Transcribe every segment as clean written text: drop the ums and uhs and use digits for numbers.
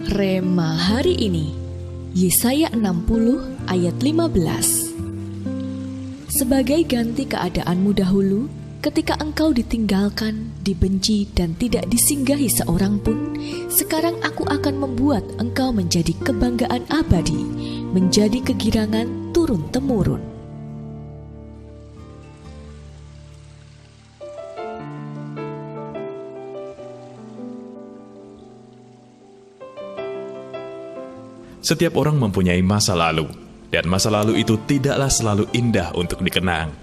Rema hari ini, Yesaya 60 ayat 15. Sebagai ganti keadaanmu dahulu, ketika engkau ditinggalkan, dibenci, dan tidak disinggahi seorang pun, sekarang aku akan membuat engkau menjadi kebanggaan abadi, menjadi kegirangan turun-temurun. Setiap orang mempunyai masa lalu, dan masa lalu itu tidaklah selalu indah untuk dikenang.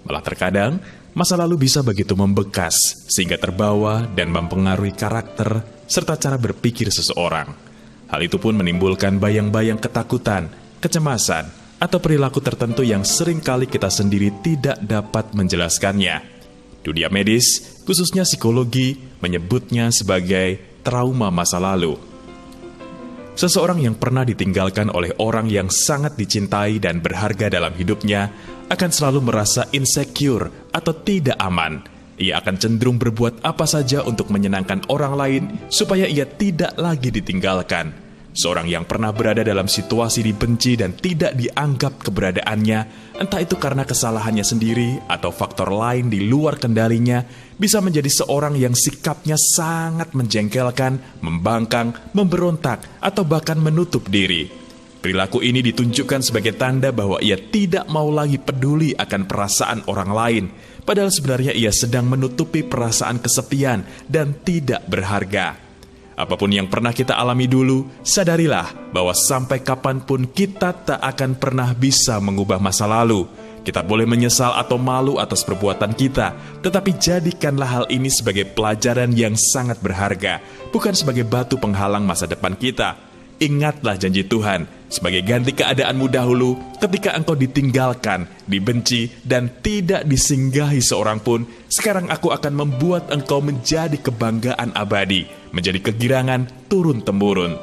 Malah terkadang, masa lalu bisa begitu membekas, sehingga terbawa dan mempengaruhi karakter serta cara berpikir seseorang. Hal itu pun menimbulkan bayang-bayang ketakutan, kecemasan, atau perilaku tertentu yang seringkali kita sendiri tidak dapat menjelaskannya. Dunia medis, khususnya psikologi, menyebutnya sebagai trauma masa lalu. Seseorang yang pernah ditinggalkan oleh orang yang sangat dicintai dan berharga dalam hidupnya akan selalu merasa insecure atau tidak aman. Ia akan cenderung berbuat apa saja untuk menyenangkan orang lain supaya ia tidak lagi ditinggalkan. Seorang yang pernah berada dalam situasi dibenci dan tidak dianggap keberadaannya, entah itu karena kesalahannya sendiri atau faktor lain di luar kendalinya, bisa menjadi seorang yang sikapnya sangat menjengkelkan, membangkang, memberontak, atau bahkan menutup diri. Perilaku ini ditunjukkan sebagai tanda bahwa ia tidak mau lagi peduli akan perasaan orang lain, padahal sebenarnya ia sedang menutupi perasaan kesepian dan tidak berharga. Apapun yang pernah kita alami dulu, sadarilah bahwa sampai kapanpun kita tak akan pernah bisa mengubah masa lalu. Kita boleh menyesal atau malu atas perbuatan kita, tetapi jadikanlah hal ini sebagai pelajaran yang sangat berharga, bukan sebagai batu penghalang masa depan kita. Ingatlah janji Tuhan, sebagai ganti keadaanmu dahulu, ketika engkau ditinggalkan, dibenci, dan tidak disinggahi seorang pun, sekarang aku akan membuat engkau menjadi kebanggaan abadi, menjadi kegirangan turun-temurun.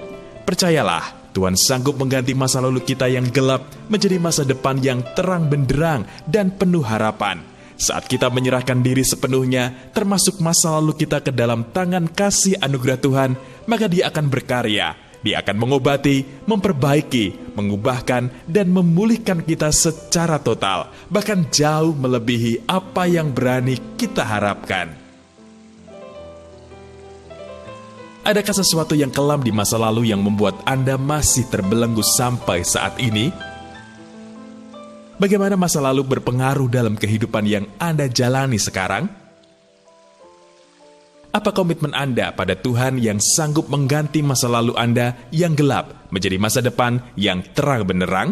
Percayalah, Tuhan sanggup mengganti masa lalu kita yang gelap menjadi masa depan yang terang benderang dan penuh harapan. Saat kita menyerahkan diri sepenuhnya, termasuk masa lalu kita ke dalam tangan kasih anugerah Tuhan, maka Dia akan berkarya. Dia akan mengobati, memperbaiki, mengubahkan, dan memulihkan kita secara total, bahkan jauh melebihi apa yang berani kita harapkan. Adakah sesuatu yang kelam di masa lalu yang membuat Anda masih terbelenggu sampai saat ini? Bagaimana masa lalu berpengaruh dalam kehidupan yang Anda jalani sekarang? Apa komitmen Anda pada Tuhan yang sanggup mengganti masa lalu Anda yang gelap menjadi masa depan yang terang benderang?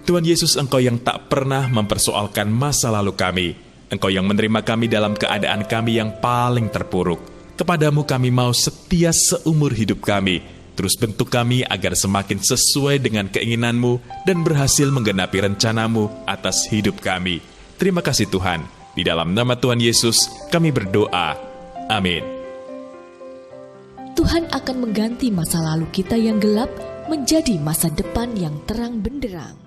Tuhan Yesus, Engkau yang tak pernah mempersoalkan masa lalu kami. Engkau yang menerima kami dalam keadaan kami yang paling terpuruk. Kepadamu kami mau setia seumur hidup kami. Terus bentuk kami agar semakin sesuai dengan keinginan-Mu dan berhasil menggenapi rencana-Mu atas hidup kami. Terima kasih Tuhan. Di dalam nama Tuhan Yesus kami berdoa. Amin. Tuhan akan mengganti masa lalu kita yang gelap menjadi masa depan yang terang benderang.